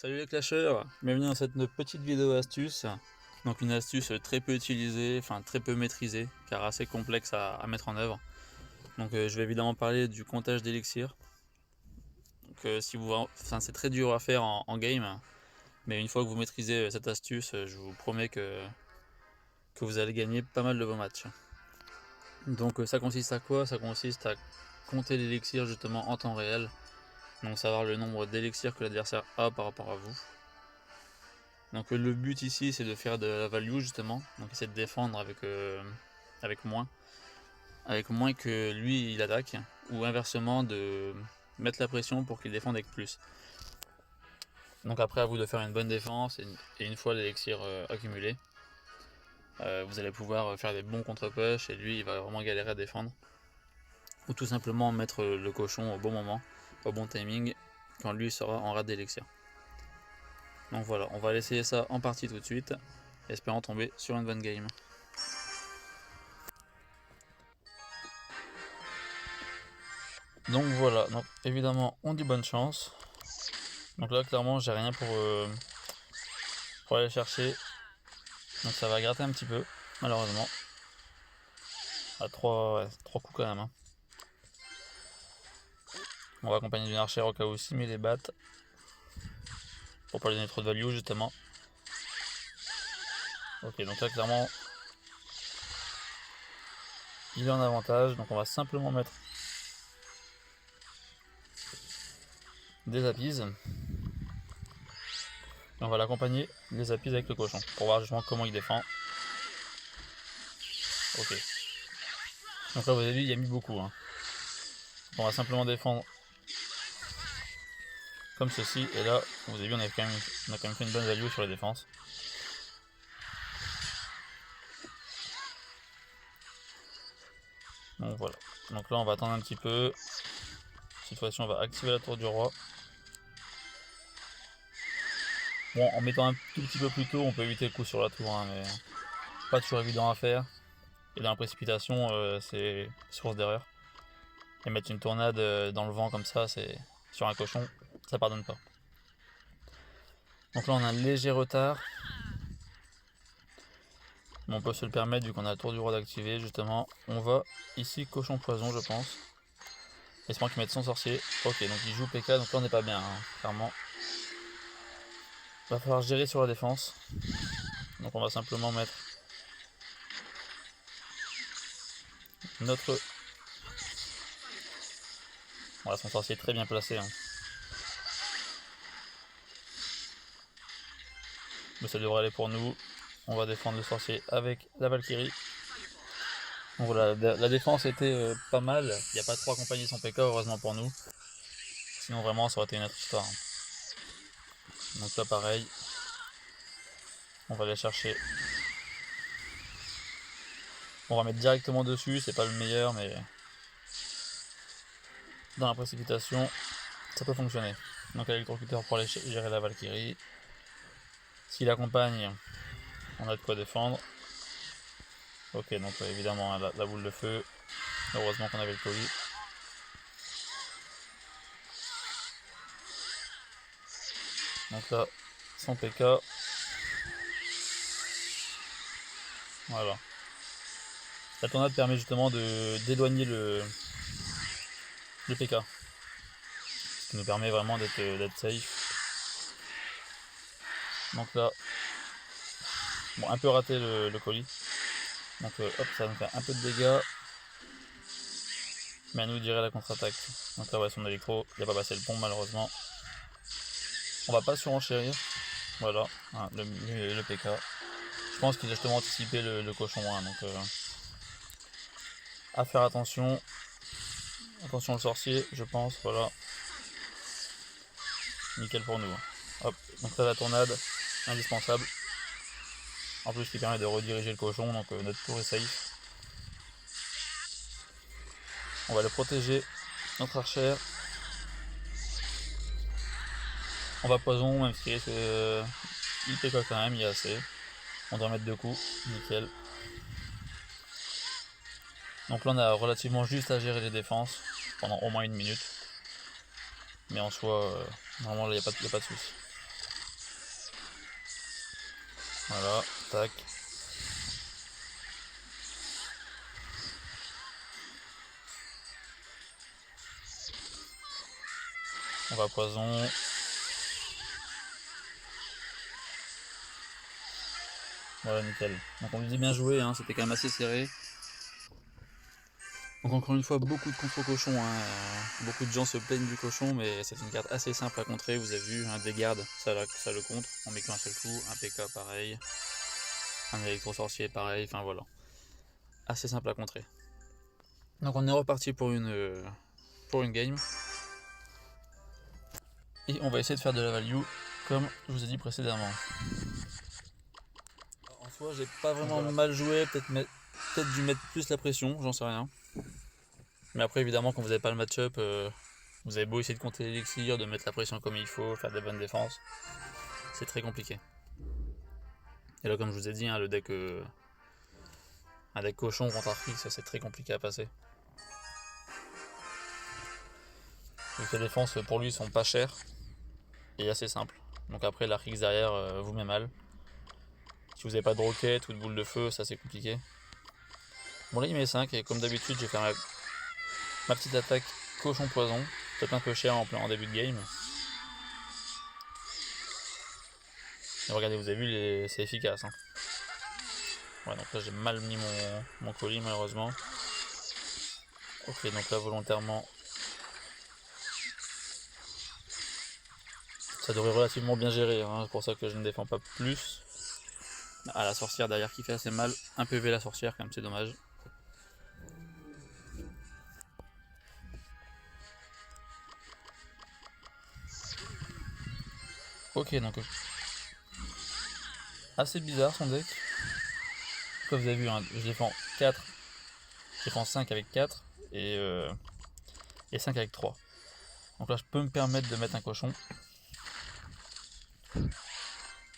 Salut les clasheurs, bienvenue dans cette petite vidéo astuce. Donc une astuce très peu utilisée, enfin très peu maîtrisée, car assez complexe à mettre en œuvre. Donc je vais évidemment parler du comptage d'élixir. Donc si vous, enfin, c'est très dur à faire en game, mais une fois que vous maîtrisez cette astuce, je vous promets que vous allez gagner pas mal de vos matchs. Donc ça consiste à quoi? Ça consiste à compter l'élixir justement en temps réel. Donc savoir le nombre d'élixirs que l'adversaire a par rapport à vous. Donc le but ici c'est de faire de la value justement, donc essayer de défendre avec moins que lui il attaque, ou inversement de mettre la pression pour qu'il défende avec plus. Donc après à vous de faire une bonne défense et une fois l'élixir accumulé, vous allez pouvoir faire des bons contre-push et lui il va vraiment galérer à défendre. Ou tout simplement mettre le cochon au bon moment, au bon timing, quand lui sera en rade d'élixir. Donc voilà, on va essayer ça en partie tout de suite, espérant tomber sur une bonne game. Donc voilà, donc évidemment on dit bonne chance. Donc là clairement j'ai rien pour aller chercher. Donc ça va gratter un petit peu, malheureusement. À 3 coups quand même. Hein. On va accompagner d'une archère au cas où 6000 les battent. Pour pas lui donner trop de value justement. Ok, donc là clairement il est en avantage. Donc on va simplement mettre des appises. Et on va l'accompagner les appises avec le cochon. Pour voir justement comment il défend. Ok. Donc là vous avez vu il y a mis beaucoup. Hein. On va simplement défendre comme ceci. Et là vous avez vu on a quand même fait une bonne value sur les défenses. Donc voilà. Donc là on va attendre un petit peu. Cette fois-ci on va activer la tour du roi. Bon, en mettant un tout petit peu plus tôt, on peut éviter le coup sur la tour, hein, mais pas toujours évident à faire. Et dans la précipitation, c'est source d'erreur. Et mettre une tornade dans le vent comme ça, c'est sur un cochon, ça pardonne pas. Donc là on a un léger retard. Mais on peut se le permettre vu qu'on a la tour du roi d'activer justement. On va ici cochon poison je pense. Espérant qu'il mette son sorcier. Ok, donc il joue PK, donc là on n'est pas bien, hein, clairement. Va falloir gérer sur la défense. Donc on va simplement mettre notre... Voilà, son sorcier est très bien placé. Hein. Mais ça devrait aller pour nous. On va défendre le sorcier avec la Valkyrie. Donc voilà, la défense était pas mal. Il n'y a pas trop accompagné son PK, heureusement pour nous. Sinon vraiment ça aurait été une autre histoire. Donc là pareil. On va aller chercher. On va mettre directement dessus, c'est pas le meilleur mais dans la précipitation ça peut fonctionner. Donc l'électrocuteur pour aller gérer la Valkyrie. S'il accompagne, on a de quoi défendre. Ok, donc évidemment la boule de feu. Heureusement qu'on avait le colis. Donc là, son PK. Voilà. La tornade permet justement d'éloigner le PK. Ce qui nous permet vraiment d'être safe. Donc là, bon, un peu raté le colis. Donc hop, ça va nous faire un peu de dégâts. Mais à nous dirait la contre-attaque. Donc là, ouais, son électro, il n'a pas passé le pont malheureusement. On va pas surenchérir. Voilà, hein, le PK. Je pense qu'il a justement anticipé le cochon. Hein, donc à faire attention. Attention le sorcier, je pense. Voilà. Nickel pour nous. Hop, donc là la tornade, indispensable. En plus qui permet de rediriger le cochon, donc notre tour est safe. On va le protéger, notre archère. On va poison, même si il PK quand même, il y a assez. On doit mettre 2 coups, nickel. Donc là on a relativement juste à gérer les défenses pendant au moins 1 minute. Mais en soi, normalement là il n'y a pas de soucis. Voilà, tac. On va poison. Voilà, nickel. Donc on lui dit bien joué, hein, c'était quand même assez serré. Donc encore une fois, beaucoup de contre-cochons, hein. Beaucoup de gens se plaignent du cochon, mais c'est une carte assez simple à contrer. Vous avez vu, un dégarde, ça le contre, on met qu'un seul coup, un PK pareil, un électro-sorcier pareil, enfin voilà. Assez simple à contrer. Donc on est reparti pour une game. Et on va essayer de faire de la value, comme je vous ai dit précédemment. En soi, j'ai pas vraiment mal joué, peut-être dû mettre plus la pression, j'en sais rien. Mais après, évidemment, quand vous n'avez pas le match-up, vous avez beau essayer de compter l'élixir, de mettre la pression comme il faut, faire des bonnes défenses, c'est très compliqué. Et là, comme je vous ai dit, hein, un deck cochon contre Arcrix, ça c'est très compliqué à passer. Donc les défenses pour lui sont pas chères et assez simples. Donc après, l'Arcrix derrière vous met mal. Si vous n'avez pas de roquette ou de boule de feu, ça c'est compliqué. Bon, là il met 5 et comme d'habitude, je vais faire ma petite attaque cochon poison. Peut-être un peu cher en début de game. Et regardez, vous avez vu, c'est efficace. Hein. Ouais, donc là j'ai mal mis mon colis malheureusement. Ok, donc là volontairement, ça devrait relativement bien gérer. Hein. C'est pour ça que je ne défends pas plus. Ah, la sorcière derrière qui fait assez mal. Un PV la sorcière quand même, c'est dommage. Ok, donc assez bizarre son deck. Comme vous avez vu, hein, je défends 4, je défends 5 avec 4 et 5 avec 3. Donc là je peux me permettre de mettre un cochon.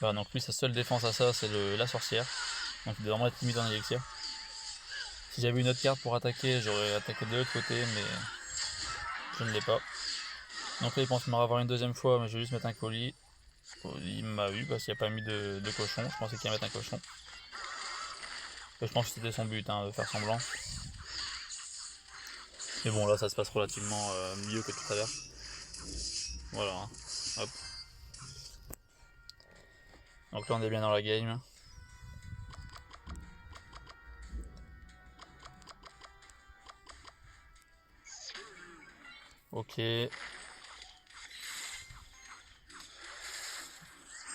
Voilà, donc lui sa seule défense à ça c'est la sorcière. Donc il doit vraiment être limite en élixir. Si j'avais une autre carte pour attaquer, j'aurais attaqué de l'autre côté, mais je ne l'ai pas. Donc là il pense m'en avoir une deuxième fois, mais je vais juste mettre un colis. Il m'a eu parce qu'il n'y a pas mis de cochon. Je pensais qu'il allait mettre un cochon. Et je pense que c'était son but, hein, de faire semblant. Mais bon, là ça se passe relativement mieux que tout à l'heure. Voilà. Hein. Hop. Donc là on est bien dans la game. Ok.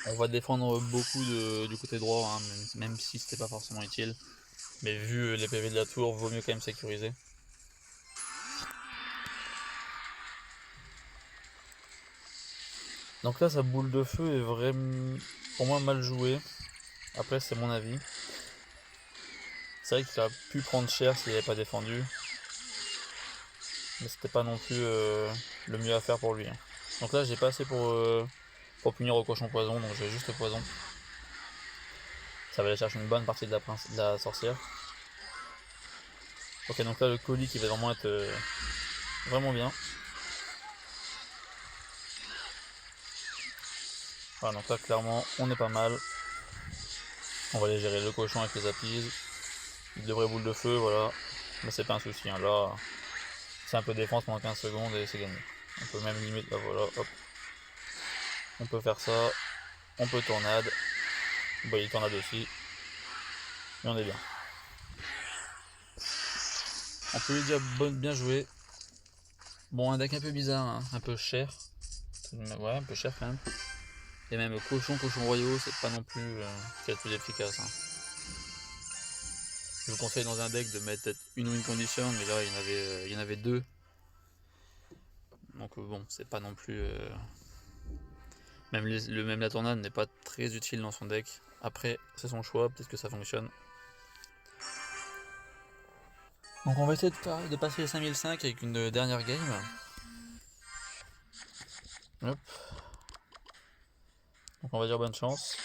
On va défendre beaucoup du côté droit, hein, même si c'était pas forcément utile. Mais vu les PV de la tour, vaut mieux quand même sécuriser. Donc là sa boule de feu est vraiment pour moi mal jouée. Après c'est mon avis. C'est vrai qu'il aurait pu prendre cher s'il n'avait pas défendu. Mais c'était pas non plus le mieux à faire pour lui. Hein. Donc là j'ai pas assez pour punir au cochon poison, donc je vais juste le poison. Ça va aller chercher une bonne partie de la sorcière. Ok, donc là le colis qui va vraiment être vraiment bien. Voilà, donc là clairement on est pas mal. On va aller gérer le cochon avec les appuis. Il devrait boule de feu, voilà. Mais c'est pas un souci, hein. Là c'est un peu défense pendant 15 secondes et c'est gagné. On peut même limite, là voilà, hop. On peut faire ça. On peut tornade. Bon, il tornade aussi. Mais on est bien. On peut lui dire bien joué. Bon, un deck un peu bizarre, hein, un peu cher. Ouais, un peu cher quand même. Et même cochon royaux, c'est pas non plus ce qu'il y a de plus efficace. Hein. Je vous conseille dans un deck de mettre peut-être une win condition, mais là il y en avait deux. Donc bon, c'est pas non plus. Même la tornade n'est pas très utile dans son deck. Après, c'est son choix, peut-être que ça fonctionne. Donc on va essayer de passer les 5005 avec une dernière game. Hop. Donc on va dire bonne chance.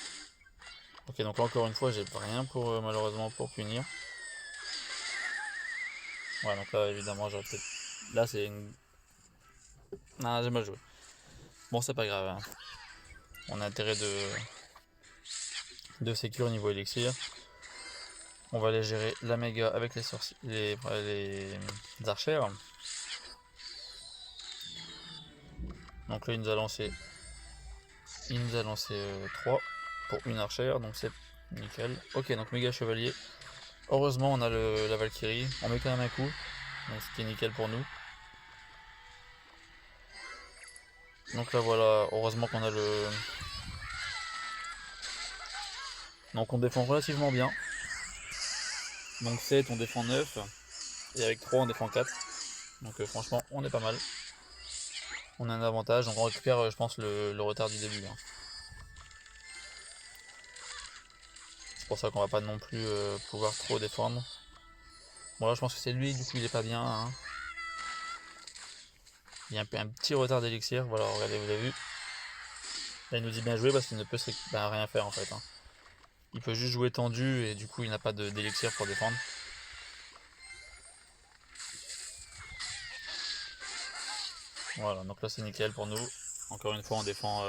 Ok, donc là encore une fois j'ai rien pour malheureusement pour punir. Ouais, donc là évidemment j'aurais peut-être. Là c'est une. Non, j'ai mal joué. Bon, c'est pas grave. Hein. On a intérêt de sécure niveau élixir. On va aller gérer la méga avec les archères. Donc là il nous a lancé 3 pour une archère, donc c'est nickel. Ok, donc méga chevalier. Heureusement on a la Valkyrie, on met quand même un coup, donc ce qui est nickel pour nous. Donc là voilà, heureusement qu'on a le... Donc on défend relativement bien. Donc 7 on défend 9, et avec 3 on défend 4. Donc franchement on est pas mal. On a un avantage, donc on récupère je pense le retard du début. C'est pour ça qu'on va pas non plus pouvoir trop défendre. Bon là je pense que c'est lui, du coup il est pas bien. Hein. Il y a un petit retard d'élixir, voilà, regardez, vous avez vu. Là il nous dit bien joué parce qu'il ne peut rien faire en fait. Hein. Il peut juste jouer tendu et du coup il n'a pas d'élixir pour défendre. Voilà, donc là c'est nickel pour nous. Encore une fois on défend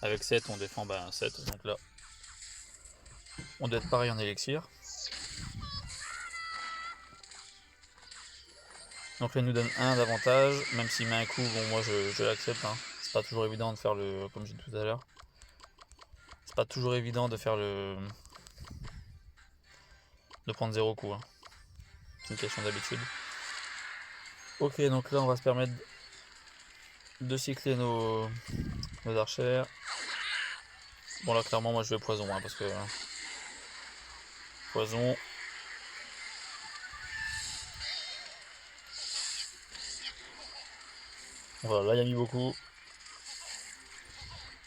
avec 7, on défend 7. Donc là on doit être pareil en élixir. Donc là il nous donne 1 d'avantage, même s'il met un coup, bon moi je l'accepte. Hein. C'est pas toujours évident de faire le, comme j'ai dit tout à l'heure. C'est pas toujours évident de faire de prendre 0 coup. Hein. C'est une question d'habitude. Ok, donc là on va se permettre de cycler nos archères. Bon là clairement moi je vais poison hein, parce que poison. Voilà, là il y a mis beaucoup.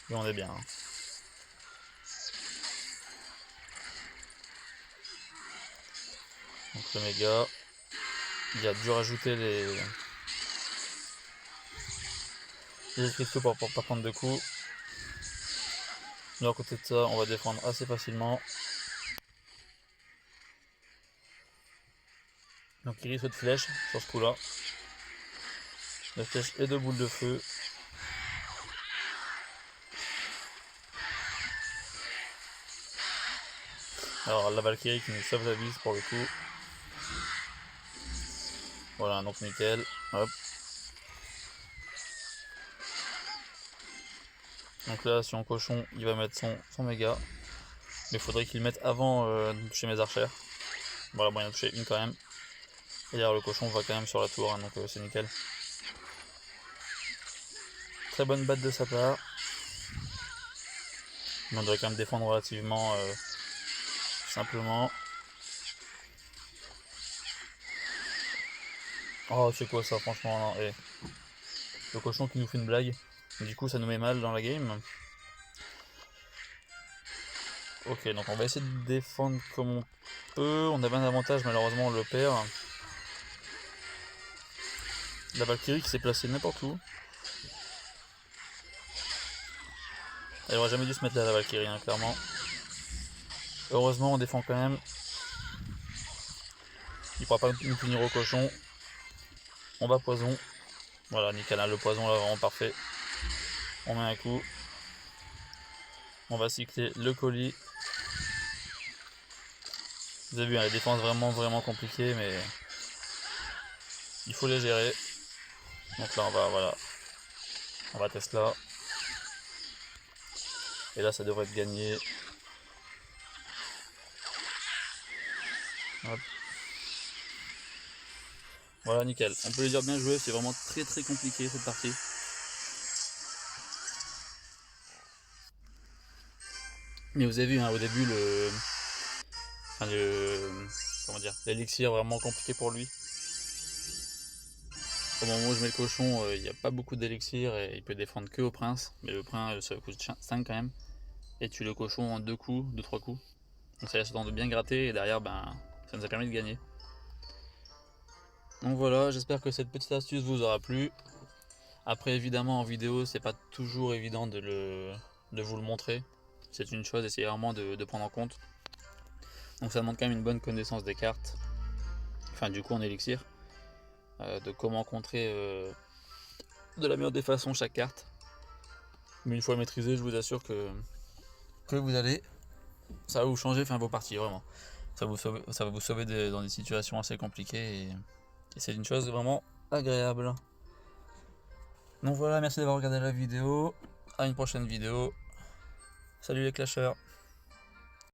Et on est bien. Hein. Donc le méga. Il a dû rajouter les cristaux pour pas prendre de coups. Mais à côté de ça, on va défendre assez facilement. Donc il risque de flèche sur ce coup là. De flèche et de boules de feu. Alors la Valkyrie qui nous sauve la vie pour le coup. Voilà, donc nickel. Hop. Donc là, si on cochon, il va mettre son méga. Mais il faudrait qu'il le mette avant de toucher mes archères. Voilà, bon, il en a touché une quand même. Et d'ailleurs, le cochon va quand même sur la tour, hein, donc c'est nickel. Très bonne batte de sa part. Mais on devrait quand même défendre relativement simplement. Oh, c'est quoi ça, franchement, non. Et le cochon qui nous fait une blague. Du coup, ça nous met mal dans la game. Ok, donc on va essayer de défendre comme on peut. On avait un avantage, malheureusement, on le perd. La Valkyrie qui s'est placée n'importe où. Elle aurait jamais dû se mettre là, la Valkyrie, hein, clairement. Heureusement, on défend quand même. Il pourra pas nous punir au cochon. On va poison. Voilà, nickel, hein, le poison là, vraiment parfait. On met un coup. On va cycler le colis. Vous avez vu, hein, les défenses vraiment compliquées, mais il faut les gérer. Donc là, on va tester là. Et là, ça devrait être gagné. Hop. Voilà, nickel. On peut les dire bien joué, c'est vraiment très compliqué cette partie. Mais vous avez vu, hein, au début, comment dire, l'élixir vraiment compliqué pour lui. Au moment où je mets le cochon, il n'y a pas beaucoup d'élixir et il peut défendre que au prince. Mais le prince, ça coûte 5 quand même. Et tue le cochon en 2 coups, 2-3 coups. Donc ça laisse le temps de bien gratter et derrière, ça nous a permis de gagner. Donc voilà, j'espère que cette petite astuce vous aura plu. Après, évidemment, en vidéo, c'est pas toujours évident de vous le montrer. C'est une chose, essayez vraiment de prendre en compte. Donc ça demande quand même une bonne connaissance des cartes. Enfin, du coup, en élixir. De comment contrer de la meilleure des façons chaque carte. Mais une fois maîtrisé, je vous assure que vous allez ça va vous changer vos parties, vraiment. Ça va vous sauver dans des situations assez compliquées et c'est une chose vraiment agréable. Donc voilà, merci d'avoir regardé la vidéo. À une prochaine vidéo. Salut les clasheurs.